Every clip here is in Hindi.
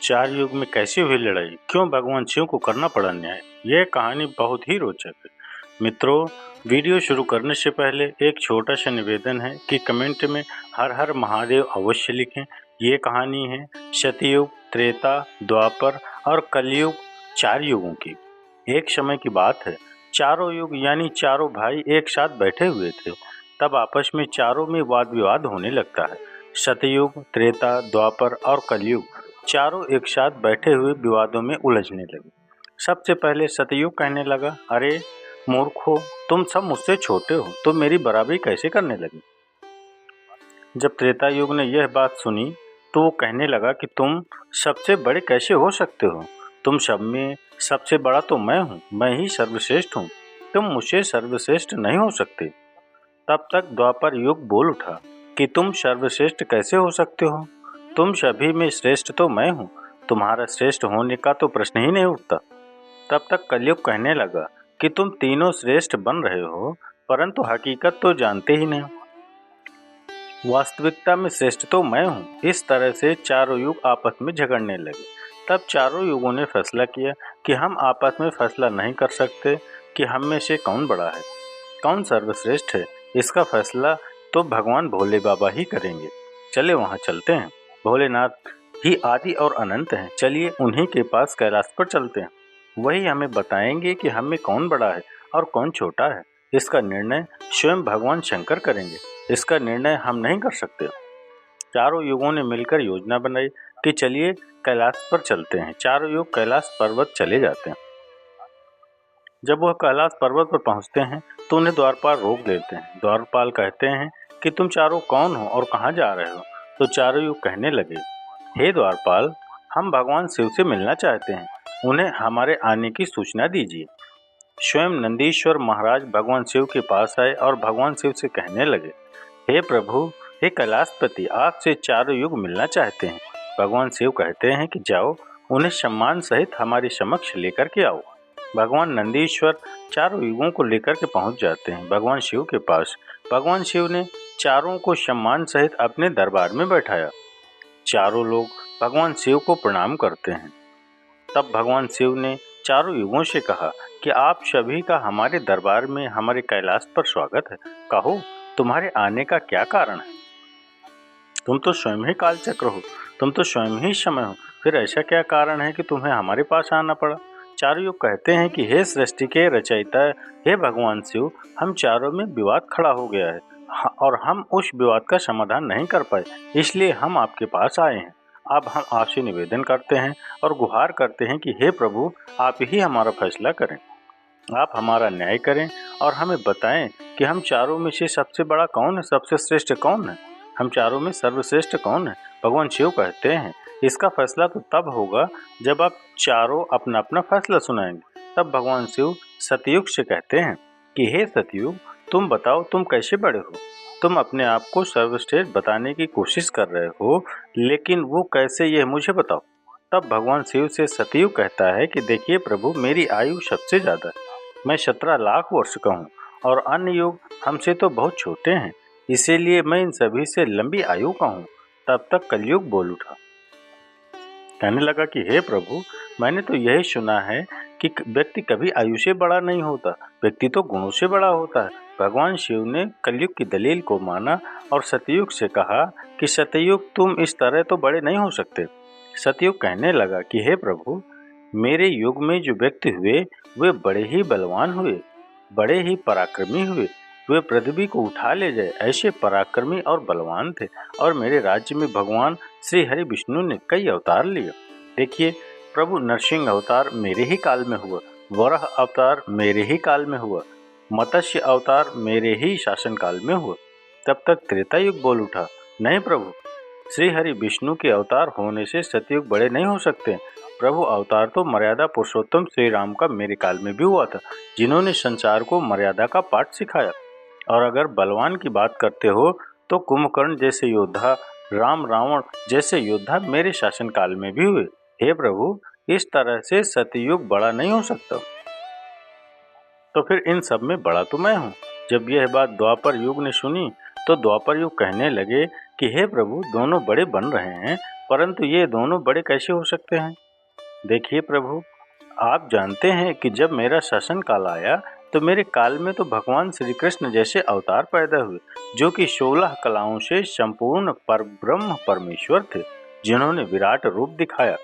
चार युग में कैसे हुई लड़ाई, क्यों भगवान शिव को करना पड़ा न्याय। यह कहानी बहुत ही रोचक है। मित्रों, वीडियो शुरू करने से पहले एक छोटा सा निवेदन है कि कमेंट में हर हर महादेव अवश्य लिखें। ये कहानी है सतयुग, त्रेता, द्वापर और कलयुग, चार युगों की। एक समय की बात है, चारों युग यानी चारों भाई एक साथ बैठे हुए थे। तब आपस में चारों में वाद विवाद होने लगता है। सतयुग, त्रेता, द्वापर और कलयुग चारों एक साथ बैठे हुए विवादों में उलझने लगे। सबसे पहले सतयुग कहने लगा, अरे मूर्खो, तुम सब मुझसे छोटे हो, तुम मेरी बराबरी कैसे करने लगे। जब त्रेता युग ने यह बात सुनी तो वो कहने लगा कि तुम सबसे बड़े कैसे हो सकते हो। तुम सब में सबसे बड़ा तो मैं हूँ, मैं ही सर्वश्रेष्ठ हूँ, तुम मुझसे सर्वश्रेष्ठ नहीं हो सकते। तब तक द्वापर युग बोल उठा कि तुम सर्वश्रेष्ठ कैसे हो सकते हो, तुम सभी में श्रेष्ठ तो मैं हूँ, तुम्हारा श्रेष्ठ होने का तो प्रश्न ही नहीं उठता। तब तक कलयुग कहने लगा कि तुम तीनों श्रेष्ठ बन रहे हो, परंतु हकीकत तो जानते ही नहीं, वास्तविकता में श्रेष्ठ तो मैं हूँ। इस तरह से चारों युग आपस में झगड़ने लगे। तब चारों युगों ने फैसला किया कि हम आपस में फैसला नहीं कर सकते कि हम में से कौन बड़ा है, कौन सर्वश्रेष्ठ है। इसका फैसला तो भगवान भोले बाबा ही करेंगे। चले वहाँ चलते हैं, भोलेनाथ ही आदि और अनंत हैं। चलिए उन्हीं के पास कैलाश पर चलते हैं, वही हमें बताएंगे कि हम में कौन बड़ा है और कौन छोटा है। इसका निर्णय स्वयं भगवान शंकर करेंगे, इसका निर्णय हम नहीं कर सकते। चारों युगों ने मिलकर योजना बनाई कि चलिए कैलाश पर चलते हैं। चारों युग कैलाश पर्वत चले जाते हैं। जब वह कैलाश पर्वत पर पहुंचते हैं तो उन्हें द्वारपाल रोक लेते हैं। द्वारपाल कहते हैं कि तुम चारों कौन हो और कहाँ जा रहे हो। तो चारों युग कहने लगे, हे द्वारपाल, हम भगवान शिव से मिलना चाहते हैं, उन्हें हमारे आने की सूचना दीजिए। स्वयं नंदीश्वर महाराज भगवान शिव के पास आए और भगवान शिव से कहने लगे, हे प्रभु, हे कैलाशपति, आपसे चारों युग मिलना चाहते हैं। भगवान शिव कहते हैं कि जाओ, उन्हें सम्मान सहित हमारे समक्ष लेकर के आओ। भगवान नंदीश्वर चारों युगों को लेकर के पहुंच जाते हैं भगवान शिव के पास। भगवान शिव ने चारों को सम्मान सहित अपने दरबार में बैठाया। चारों लोग भगवान शिव को प्रणाम करते हैं। तब भगवान शिव ने चारों युगों से कहा कि आप सभी का हमारे दरबार में, हमारे कैलाश पर स्वागत है। कहो, तुम्हारे आने का क्या कारण है। तुम तो स्वयं ही कालचक्र हो, तुम तो स्वयं ही समय हो, फिर ऐसा क्या कारण है कि तुम्हें हमारे पास आना पड़ा। चारों युग कहते हैं कि हे सृष्टि के रचयिता, हे भगवान शिव, हम चारों में विवाद खड़ा हो गया है और हम उस विवाद का समाधान नहीं कर पाए, इसलिए हम आपके पास आए हैं। अब हम आपसे निवेदन करते हैं और गुहार करते हैं कि हे प्रभु, आप ही हमारा फैसला करें, आप हमारा न्याय करें और हमें बताएं कि हम चारों में से सबसे बड़ा कौन है, सबसे श्रेष्ठ कौन है, हम चारों में सर्वश्रेष्ठ कौन है। भगवान शिव कहते हैं, इसका फैसला तो तब होगा जब आप चारों अपना अपना फैसला सुनाएंगे। तब भगवान शिव सतयुग से कहते हैं कि हे सतयुग, तुम बताओ, तुम कैसे बड़े हो। तुम अपने आप को सर्वश्रेष्ठ बताने की कोशिश कर रहे हो, लेकिन वो कैसे, यह मुझे बताओ। तब भगवान शिव से सतयुग कहता है कि देखिए प्रभु, मेरी आयु सबसे ज्यादा है, मैं 17 लाख वर्ष का हूँ और अन्य युग हमसे तो बहुत छोटे हैं, इसीलिए मैं इन सभी से लंबी आयु का हूँ। तब तक कलयुग बोल उठा, कहने लगा कि हे प्रभु, मैंने तो यही सुना है कि व्यक्ति कभी आयु से बड़ा नहीं होता, व्यक्ति तो गुणों से बड़ा होता है। भगवान शिव ने कलयुग की दलील को माना और सतयुग से कहा कि सतयुग, तुम इस तरह तो बड़े नहीं हो सकते। सतयुग कहने लगा कि हे प्रभु, मेरे युग में जो व्यक्ति हुए वे बड़े ही बलवान हुए, बड़े ही पराक्रमी हुए, वे पृथ्वी को उठा ले जाए ऐसे पराक्रमी और बलवान थे। और मेरे राज्य में भगवान श्री हरि विष्णु ने कई अवतार लिए। देखिए, प्रभु नरसिंह अवतार मेरे ही काल में हुआ, वराह अवतार मेरे ही काल में हुआ, मत्स्य अवतार मेरे ही शासन काल में हुआ। तब तक त्रेता युग बोल उठा, नहीं प्रभु, श्री हरि विष्णु के अवतार होने से सतयुग बड़े नहीं हो सकते। प्रभु अवतार तो मर्यादा पुरुषोत्तम श्री राम का मेरे काल में भी हुआ था, जिन्होंने संसार को मर्यादा का पाठ सिखाया। और अगर बलवान की बात करते हो तो कुंभकर्ण जैसे योद्धा, राम रावण जैसे योद्धा मेरे शासन काल में भी हुए। हे प्रभु, इस तरह से सतयुग बड़ा नहीं हो सकता, तो फिर इन सब में बड़ा तो मैं हूँ। जब यह बात द्वापर युग ने सुनी तो द्वापर युग कहने लगे कि हे प्रभु, दोनों बड़े बन रहे हैं, परंतु ये दोनों बड़े कैसे हो सकते हैं? देखिए प्रभु, आप जानते हैं कि जब मेरा शासन काल आया तो मेरे काल में तो भगवान श्री कृष्ण जैसे अवतार पैदा हुए, जो कि 16 कलाओं से संपूर्ण परब्रह्म परमेश्वर थे, जिन्होंने विराट रूप दिखाया।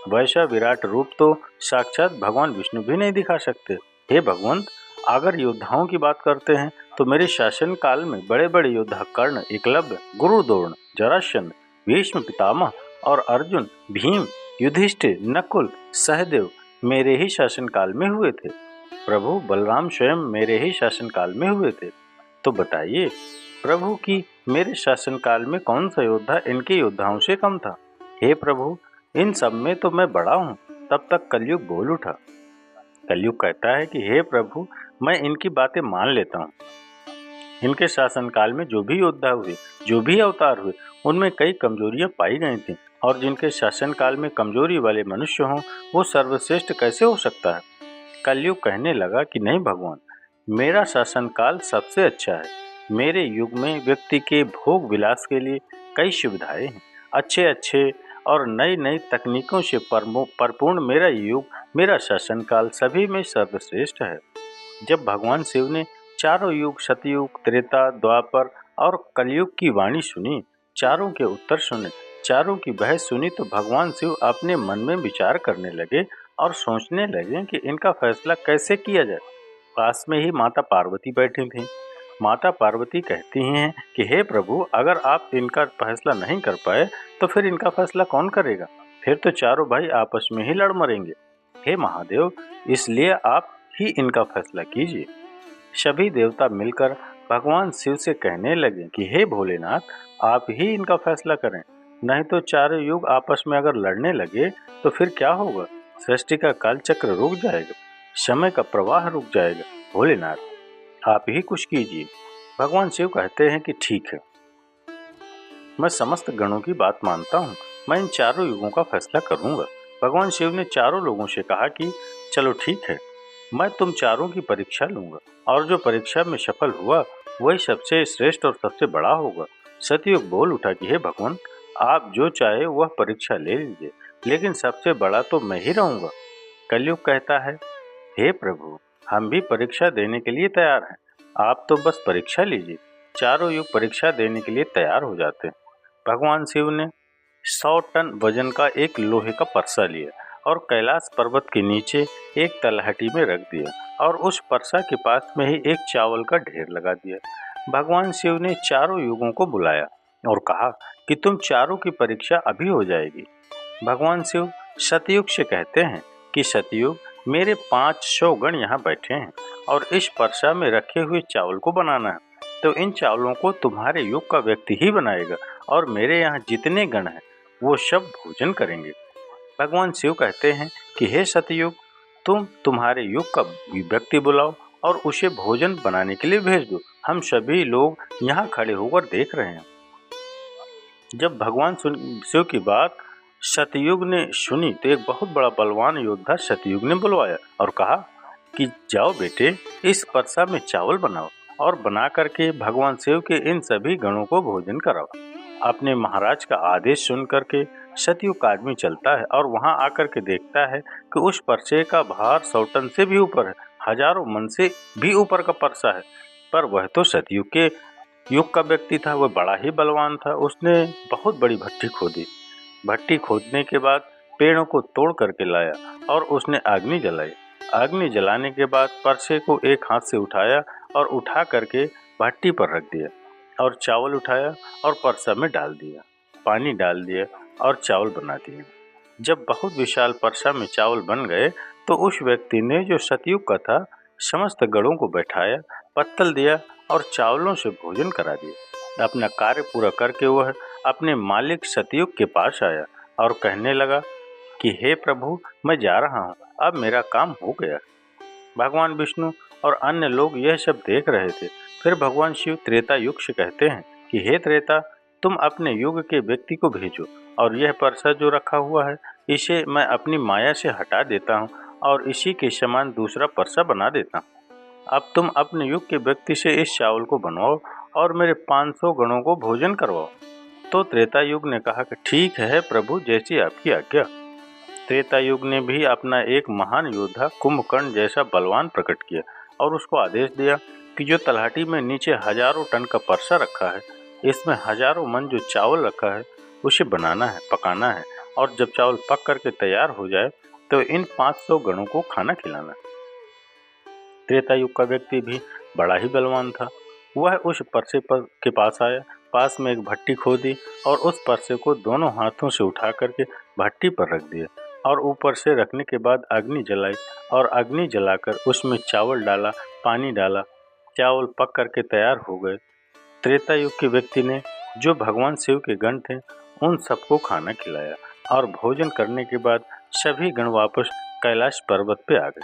वैसा विराट रूप तो साक्षात भगवान विष्णु भी नहीं दिखा सकते। हे भगवंत, अगर योद्धाओं की बात करते हैं तो मेरे शासन काल में बड़े बड़े योद्धा कर्ण, एकलव्य, गुरु द्रोण, जरासंध, भीष्म पितामह और अर्जुन, भीम, युधिष्ठिर, नकुल, सहदेव मेरे ही शासन काल में हुए थे। प्रभु बलराम स्वयं मेरे ही शासन काल में हुए थे। तो बताइए प्रभु कि मेरे शासन काल में कौन सा योद्धा इनके योद्धाओं से कम था? हे प्रभु, इन सब में तो मैं बड़ा हूँ। तब तक कलयुग बोल उठा। कलयुग कहता है कि हे प्रभु, मैं इनकी बातें मान लेता हूँ। इनके शासन काल में जो भी योद्धा हुए, जो भी अवतार हुए, उनमें कई कमजोरियां पाई गई थी, और जिनके शासन काल में कमजोरी वाले मनुष्य हों, वो सर्वश्रेष्ठ कैसे हो सकता है? कलयुग कहने लगा कि नहीं भगवान, मेरा शासन काल सबसे अच्छा है। मेरे युग में व्यक्ति के भोग विलास के लिए कई सुविधाएं हैं। अच्छे अच्छे और नई नई तकनीकों से परिपूर्ण मेरा युग, मेरा शासन काल सभी में सर्वश्रेष्ठ है। जब भगवान शिव ने चारों युग, सतयुग, त्रेता, द्वापर और कलयुग की वाणी सुनी, चारों के उत्तर सुने, चारों की बहस सुनी, तो भगवान शिव अपने मन में विचार करने लगे और सोचने लगे कि इनका फैसला कैसे किया जाए। पास में ही माता पार्वती बैठी थीं। माता पार्वती कहती हैं कि हे प्रभु, अगर आप इनका फैसला नहीं कर पाए तो फिर इनका फैसला कौन करेगा? फिर तो चारों भाई आपस में ही लड़ मरेंगे। हे महादेव, इसलिए आप ही इनका फैसला कीजिए। सभी देवता मिलकर भगवान शिव से कहने लगे कि हे भोलेनाथ, आप ही इनका फैसला करें, नहीं तो चारों युग आपस में अगर लड़ने लगे तो फिर क्या होगा? सृष्टि का कालचक्र रुक जाएगा, समय का प्रवाह रुक जाएगा। भोलेनाथ, आप ही कुछ कीजिए। भगवान शिव कहते हैं कि ठीक है, मैं समस्त गणों की बात मानता हूँ, मैं इन चारों युगों का फैसला करूंगा। भगवान शिव ने चारों लोगों से कहा कि चलो ठीक है, मैं तुम चारों की परीक्षा लूंगा, और जो परीक्षा में सफल हुआ वही सबसे श्रेष्ठ और सबसे बड़ा होगा। सतयुग बोल उठा कि हे भगवान, आप जो चाहे वह परीक्षा ले लीजिए, लेकिन सबसे बड़ा तो मैं ही रहूंगा। कलयुग कहता है, हे प्रभु, हम भी परीक्षा देने के लिए तैयार हैं, आप तो बस परीक्षा लीजिए। चारों युग परीक्षा देने के लिए तैयार हो जाते हैं। भगवान शिव ने 100 टन वजन का एक लोहे का परसा लिया और कैलाश पर्वत के नीचे एक तलहटी में रख दिया, और उस परसा के पास में ही एक चावल का ढेर लगा दिया। भगवान शिव ने चारों युगों को बुलाया और कहा कि तुम चारों की परीक्षा अभी हो जाएगी। भगवान शिव सतयुग से कहते हैं कि सतयुग, मेरे 500 गण यहाँ बैठे हैं और इस परसा में रखे हुए चावल को बनाना है, तो इन चावलों को तुम्हारे युग का व्यक्ति ही बनाएगा, और मेरे यहाँ जितने गण हैं वो सब भोजन करेंगे। भगवान शिव कहते हैं कि हे सतयुग, तुम तुम्हारे युग का व्यक्ति बुलाओ और उसे भोजन बनाने के लिए भेज दो। हम सभी लोग यहाँ खड़े होकर देख रहे हैं। जब भगवान शिव की बात सतयुग ने सुनी तो एक बहुत बड़ा बलवान योद्धा सतयुग ने बुलवाया और कहा कि जाओ बेटे, इस परसा में चावल बनाओ और बना करके भगवान शिव के इन सभी गणों को भोजन कराओ। अपने महाराज का आदेश सुन करके सतयुग का आदमी चलता है और वहां आकर के देखता है कि उस परसे का भार 100 टन से भी ऊपर है, हजारों मन से भी ऊपर का परसा है। पर वह तो सतयुग के युग का व्यक्ति था, वह बड़ा ही बलवान था। उसने बहुत बड़ी भट्टी खोदी। भट्टी खोदने के बाद पेड़ों को तोड़ करके लाया और उसने अग्नि जलाई। अग्नि जलाने के बाद परसे को एक हाथ से उठाया और उठा करके भट्टी पर रख दिया, और चावल उठाया और परसा में डाल दिया, पानी डाल दिया और चावल बना दिए। जब बहुत विशाल परसा में चावल बन गए तो उस व्यक्ति ने, जो सतयुग का था, समस्त गणों को बैठाया, पत्तल दिया और चावलों से भोजन करा दिया। अपना कार्य पूरा करके वह अपने मालिक सतयुग के पास आया और कहने लगा कि हे प्रभु, मैं जा रहा हूँ, अब मेरा काम हो गया। भगवान विष्णु और अन्य लोग यह सब देख रहे थे। फिर भगवान शिव त्रेता युग से कहते हैं कि हे त्रेता, तुम अपने युग के व्यक्ति को भेजो, और यह परसा जो रखा हुआ है इसे मैं अपनी माया से हटा देता हूँ और इसी के समान दूसरा परसा बना देता हूँ। अब तुम अपने युग के व्यक्ति से इस चावल को बनवाओ और मेरे 500 गणों को भोजन करवाओ। तो त्रेता युग ने कहा कि ठीक है प्रभु, जैसी आपकी आज्ञा। त्रेता युग ने भी अपना एक महान योद्धा कुंभकर्ण जैसा बलवान प्रकट किया और उसको आदेश दिया कि जो तलहटी में नीचे हजारों टन का परसा रखा है, इसमें हजारों मन जो चावल रखा है उसे बनाना है, पकाना है, और जब चावल पक करके तैयार हो जाए तो इन 500 गणों को खाना खिलाना है। त्रेता युग का व्यक्ति भी बड़ा ही बलवान था। वह उस परसे के पास आया, पास में एक भट्टी खोदी और उस परसे को दोनों हाथों से उठा करके भट्टी पर रख दिया और ऊपर से रखने के बाद अग्नि जलाई और अग्नि जलाकर उसमें चावल डाला, पानी डाला, चावल पक करके तैयार हो गए। त्रेता युग के व्यक्ति ने, जो भगवान शिव के गण थे, उन सबको खाना खिलाया और भोजन करने के बाद सभी गण वापस कैलाश पर्वत पे आ गए।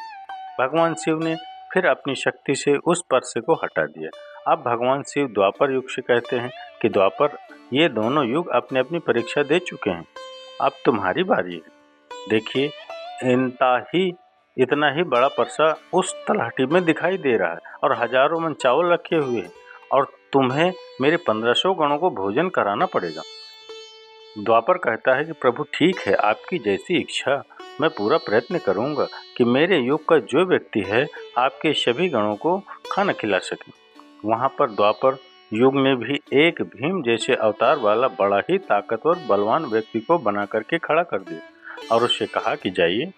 भगवान शिव ने फिर अपनी शक्ति से उस परसे को हटा दिया। अब भगवान शिव द्वापर युग से कहते हैं कि द्वापर, ये दोनों युग अपनी अपनी परीक्षा दे चुके हैं, अब तुम्हारी बारी है। देखिए, इतना ही बड़ा परसा उस तलहटी में दिखाई दे रहा है और हजारों मन चावल रखे हुए हैं और तुम्हें मेरे 1500 गणों को भोजन कराना पड़ेगा। द्वापर कहता है कि प्रभु ठीक है, आपकी जैसी इच्छा, मैं पूरा प्रयत्न करूंगा कि मेरे युग का जो व्यक्ति है आपके सभी गणों को खाना खिला सके। वहां पर द्वापर युग ने भी एक भीम जैसे अवतार वाला बड़ा ही ताकतवर बलवान व्यक्ति को बना करके खड़ा कर दिया और उससे कहा कि जाइए,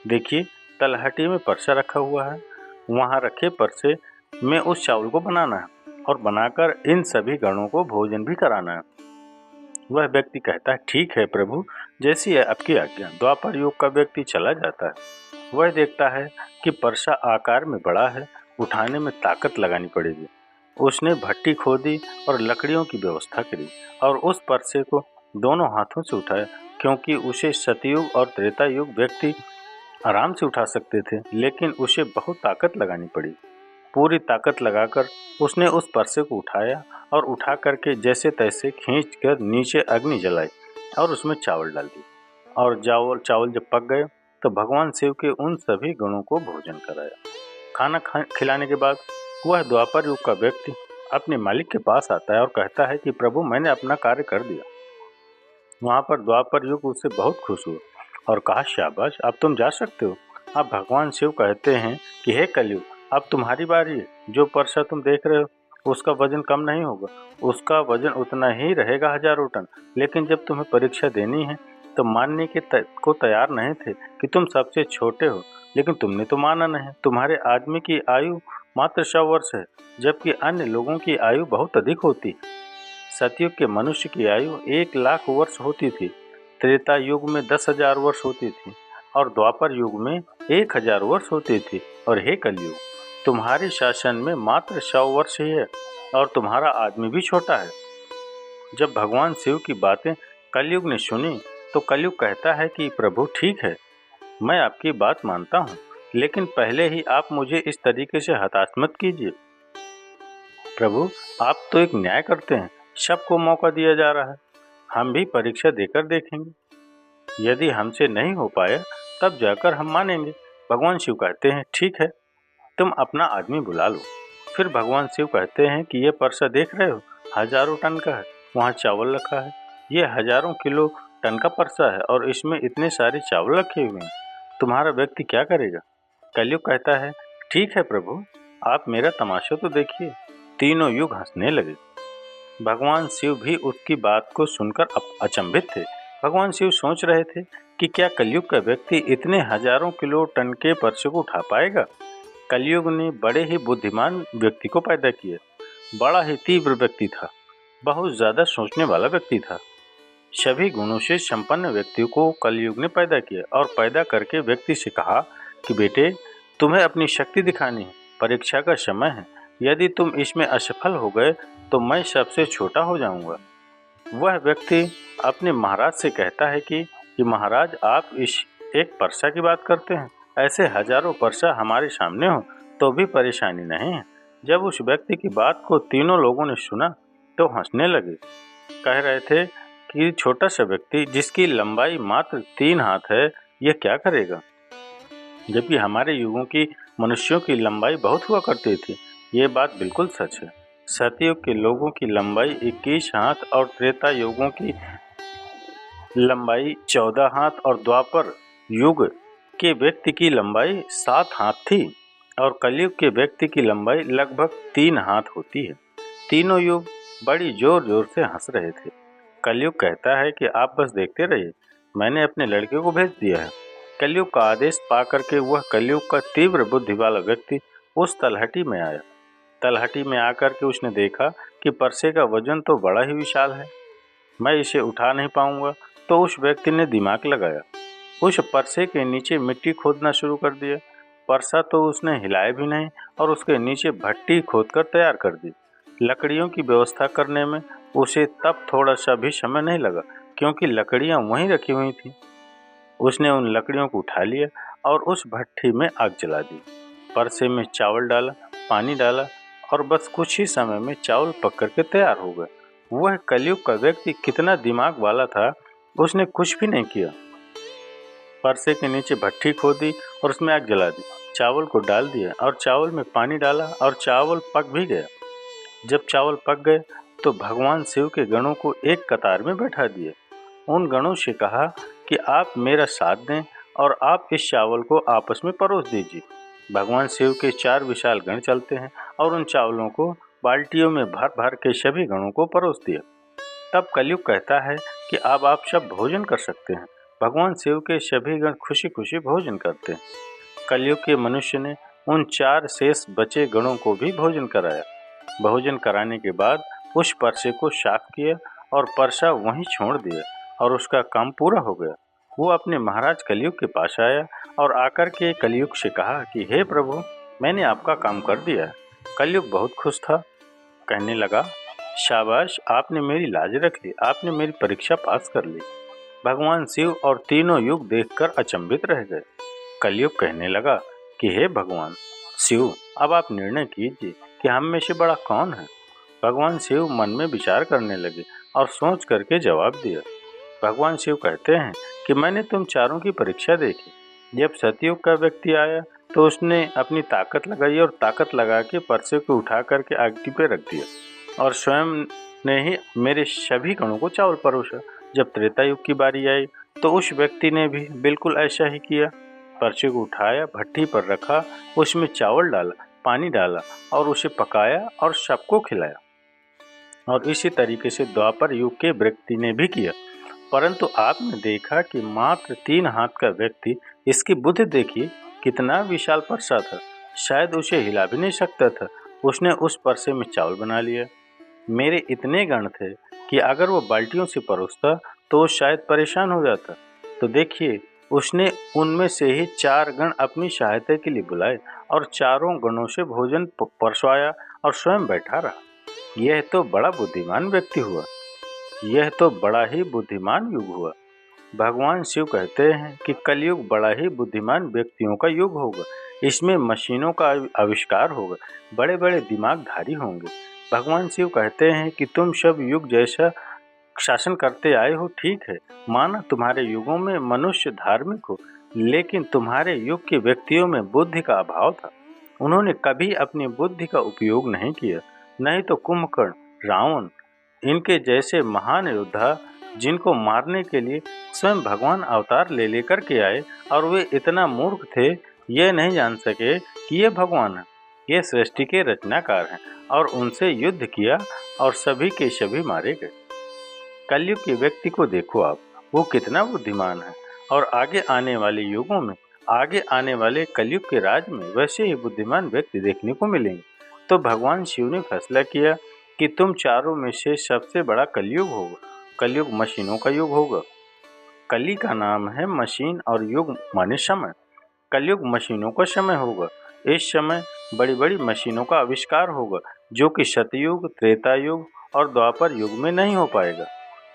देखिए तलहटी में परसा रखा हुआ है, वहां रखे परसे में उस चावल को बनाना है और बनाकर इन सभी गणों को भोजन भी कराना है। वह व्यक्ति कहता है ठीक है प्रभु, जैसी है आपकी आज्ञा। द्वापर युग का व्यक्ति चला जाता है। वह देखता है कि परसा आकार में बड़ा है, उठाने में ताकत लगानी पड़ेगी। उसने भट्टी खोदी और लकड़ियों की व्यवस्था करी और उस परसे को दोनों हाथों से उठाया, क्योंकि उसे सतयुग और त्रेता युग व्यक्ति आराम से उठा सकते थे, लेकिन उसे बहुत ताकत लगानी पड़ी। पूरी ताकत लगाकर उसने उस परसे को उठाया और उठा करके जैसे तैसे खींच कर नीचे अग्नि जलाई और उसमें चावल डाल दिए और चावल जब पक गए तो भगवान शिव के उन सभी गणों को भोजन कराया। खाना खिलाने के बाद वह द्वापर युग का व्यक्ति अपने मालिक के पास आता है और कहता है कि प्रभु, मैंने अपना कार्य कर दिया। वहाँ पर द्वापर युग उससे बहुत खुश हुआ और कहा, शाबाश, अब तुम जा सकते हो। अब भगवान शिव कहते हैं कि हे कलयुग, अब तुम्हारी बारी है। जो परसा तुम देख रहे हो उसका वजन कम नहीं होगा, उसका वजन उतना ही रहेगा, हजारों टन। लेकिन जब तुम्हें परीक्षा देनी है तो मानने को तैयार नहीं थे कि तुम सबसे छोटे हो, लेकिन तुमने तो माना नहीं। तुम्हारे आदमी की आयु मात्र 100 वर्ष है, जबकि अन्य लोगों की आयु बहुत अधिक होती है। सतयुग के मनुष्य की आयु 1,00,000 वर्ष होती थी, त्रेता युग में 10,000 वर्ष होती थी और द्वापर युग में 1,000 वर्ष होती थी। और हे कलयुग, तुम्हारे शासन में मात्र 100 वर्ष ही है और तुम्हारा आदमी भी छोटा है। जब भगवान शिव की बातें कलयुग ने सुनी तो कलयुग कहता है कि प्रभु ठीक है, मैं आपकी बात मानता हूँ, लेकिन पहले ही आप मुझे इस तरीके से हताश मत कीजिए। प्रभु, आप तो एक न्याय करते हैं, सबको मौका दिया जा रहा है, हम भी परीक्षा देकर देखेंगे। यदि हमसे नहीं हो पाया तब जाकर हम मानेंगे। भगवान शिव कहते हैं ठीक है, तुम अपना आदमी बुला लो। फिर भगवान शिव कहते हैं कि ये परसा देख रहे हो, हजारों टन का है, वहाँ चावल रखा है, ये हजारों किलो टन का परसा है और इसमें इतने सारे चावल रखे हुए हैं, तुम्हारा व्यक्ति क्या करेगा? कलयुग कहता है ठीक है प्रभु, आप मेरा तमाशा तो देखिए। तीनों युग हंसने लगे। भगवान शिव भी उसकी बात को सुनकर अचंभित थे। भगवान शिव सोच रहे थे कि क्या कलयुग का व्यक्ति इतने हजारों किलो टन के परसे को उठा पाएगा? कलयुग ने बड़े ही बुद्धिमान व्यक्ति को पैदा किया। बड़ा ही तीव्र व्यक्ति था, बहुत ज्यादा सोचने वाला व्यक्ति था। सभी गुणों से संपन्न व्यक्ति को कलयुग ने पैदा किया और पैदा करके व्यक्ति से कहा कि बेटे, तुम्हें अपनी शक्ति दिखानी है, परीक्षा का समय है। यदि तुम इसमें असफल हो गए तो मैं सबसे छोटा हो जाऊंगा। वह व्यक्ति अपने महाराज से कहता है कि महाराज, आप इस एक परसा की बात करते हैं, ऐसे हजारों परसा हमारे सामने हो तो भी परेशानी नहीं है। जब उस व्यक्ति की बात को तीनों लोगों ने सुना तो हंसने लगे। कह रहे थे कि छोटा सा व्यक्ति जिसकी लंबाई मात्र 3 हाथ है, यह क्या करेगा? जबकि हमारे युगों की मनुष्यों की लंबाई बहुत हुआ करती थी। ये बात बिल्कुल सच है। सतयुग के लोगों की लंबाई 21 हाथ और त्रेता युगों की लंबाई 14 हाथ और द्वापर युग के व्यक्ति की लंबाई 7 हाथ थी और कलयुग के व्यक्ति की लंबाई लगभग 3 हाथ होती है। तीनों युग बड़ी जोर जोर से हंस रहे थे। कलयुग कहता है कि आप बस देखते रहिए, मैंने अपने लड़के को भेज दिया है। कलयुग का आदेश पाकर के वह कलयुग का तीव्र बुद्धि वाला व्यक्ति उस तलहटी में आया। तलहटी में आकर के उसने देखा कि परसे का वजन तो बड़ा ही विशाल है, मैं इसे उठा नहीं पाऊंगा। तो उस व्यक्ति ने दिमाग लगाया, उस परसे के नीचे मिट्टी खोदना शुरू कर दिया। परसा तो उसने हिलाया भी नहीं और उसके नीचे भट्टी खोदकर तैयार कर दी। लकड़ियों की व्यवस्था करने में उसे तब थोड़ा सा भी समय नहीं लगा, क्योंकि लकड़ियां वहीं रखी हुई थी। उसने उन लकड़ियों को उठा लिया और उस भट्टी में आग जला दी। परसे में चावल डाला, पानी डाला और बस कुछ ही समय में चावल पक करके तैयार हो गए। वह कलयुग का व्यक्ति कितना दिमाग वाला था, उसने कुछ भी नहीं किया। परसे के नीचे भट्टी खोदी और उसमें आग जला दी, चावल को डाल दिया और चावल में पानी डाला और चावल पक भी गया। जब चावल पक गए तो भगवान शिव के गणों को एक कतार में बैठा दिया। उन गणों से कहा कि आप मेरा साथ दें और आप इस चावल को आपस में परोस दीजिए। भगवान शिव के 4 विशाल गण चलते हैं और उन चावलों को बाल्टियों में भर भर के सभी गणों को परोस दिया। तब कलयुग कहता है कि अब आप सब भोजन कर सकते हैं। भगवान शिव के सभी गण खुशी खुशी भोजन करते हैं। कलयुग के मनुष्य ने उन 4 शेष बचे गणों को भी भोजन कराया। भोजन कराने के बाद उस परसे को साफ किया और परसा वहीं छोड़ दिया और उसका काम पूरा हो गया। वो अपने महाराज कलयुग के पास आया और आकर के कलयुग से कहा कि हे प्रभु, मैंने आपका काम कर दिया है। कलयुग बहुत खुश था, कहने लगा, शाबाश, आपने मेरी लाज रख ली, आपने मेरी परीक्षा पास कर ली। भगवान शिव और तीनों युग देखकर अचंभित रह गए। कलयुग कहने लगा कि हे भगवान शिव, अब आप निर्णय कीजिए कि हम में से बड़ा कौन है। भगवान शिव मन में विचार करने लगे और सोच करके जवाब दिया। भगवान शिव कहते हैं कि मैंने तुम चारों की परीक्षा देखी। जब सतयुग का व्यक्ति आया तो उसने अपनी ताकत लगाई और ताकत लगा के परसे को उठा करके आग पे रख दिया और स्वयं ने ही मेरे सभी गणों को चावल परोसा। जब त्रेता युग की बारी आई तो उस व्यक्ति ने भी बिल्कुल ऐसा ही किया। परसे को उठाया, भट्टी पर रखा, उसमें चावल डाला, पानी डाला और उसे पकाया और सबको खिलाया। और इसी तरीके से द्वापर युग के व्यक्ति ने भी किया। परंतु आपने देखा कि मात्र 3 हाथ का व्यक्ति, इसकी बुद्धि देखिए, कितना विशाल परसा था, शायद उसे हिला भी नहीं सकता था। उसने उस परसे में चावल बना लिया। मेरे इतने गण थे कि अगर वो बाल्टियों से परोसता तो वो शायद परेशान हो जाता। तो देखिए, उसने उनमें से ही 4 गण अपनी सहायता के लिए बुलाए और चारों गणों से भोजन परसवाया और स्वयं बैठा रहा। यह तो बड़ा बुद्धिमान व्यक्ति हुआ, यह तो बड़ा ही बुद्धिमान युग हुआ। भगवान शिव कहते हैं कि कलयुग बड़ा ही बुद्धिमान व्यक्तियों का युग होगा। इसमें मशीनों का आविष्कार होगा, बड़े बड़े दिमागधारी होंगे। भगवान शिव कहते हैं कि तुम सब युग जैसा शासन करते आए हो, ठीक है, माना तुम्हारे युगों में मनुष्य धार्मिक हो, लेकिन तुम्हारे युग के व्यक्तियों में बुद्धि का अभाव था। उन्होंने कभी अपनी बुद्धि का उपयोग नहीं किया। नहीं तो कुंभकर्ण, रावण, इनके जैसे महान योद्धा, जिनको मारने के लिए स्वयं भगवान अवतार ले लेकर के आए और वे इतना मूर्ख थे, ये नहीं जान सके कि ये भगवान है, ये सृष्टि के रचनाकार हैं, और उनसे युद्ध किया और सभी के सभी मारे गए। कलयुग के व्यक्ति को देखो आप, वो कितना बुद्धिमान है और आगे आने वाले युगों में, आगे आने वाले कलयुग के राज में वैसे ही बुद्धिमान व्यक्ति देखने को मिलेंगे। तो भगवान शिव ने फैसला किया कि तुम चारों में से सबसे बड़ा कलयुग होगा। कलयुग मशीनों का युग होगा। कली का नाम है मशीन और युग माने समय। कलयुग मशीनों का समय होगा। इस समय बड़ी बड़ी मशीनों का आविष्कार होगा, जो कि सतयुग, त्रेता युग और द्वापर युग में नहीं हो पाएगा।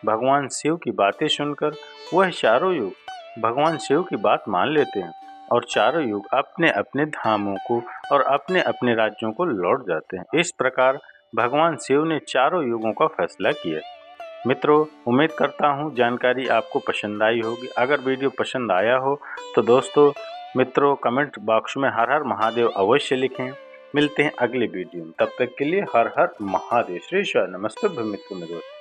भगवान शिव की बातें सुनकर वह चारों युग भगवान शिव की बात मान लेते हैं और चारों युग अपने अपने धामों को और अपने अपने राज्यों को लौट जाते हैं। इस प्रकार भगवान शिव ने चारों युगों का फैसला किया। मित्रों, उम्मीद करता हूँ जानकारी आपको पसंद आई होगी। अगर वीडियो पसंद आया हो तो दोस्तों, मित्रों, कमेंट बॉक्स में हर हर महादेव अवश्य लिखें। मिलते हैं अगले वीडियो में, तब तक के लिए हर हर महादेव। श्री नमस्ते मित्रों में दोस्त।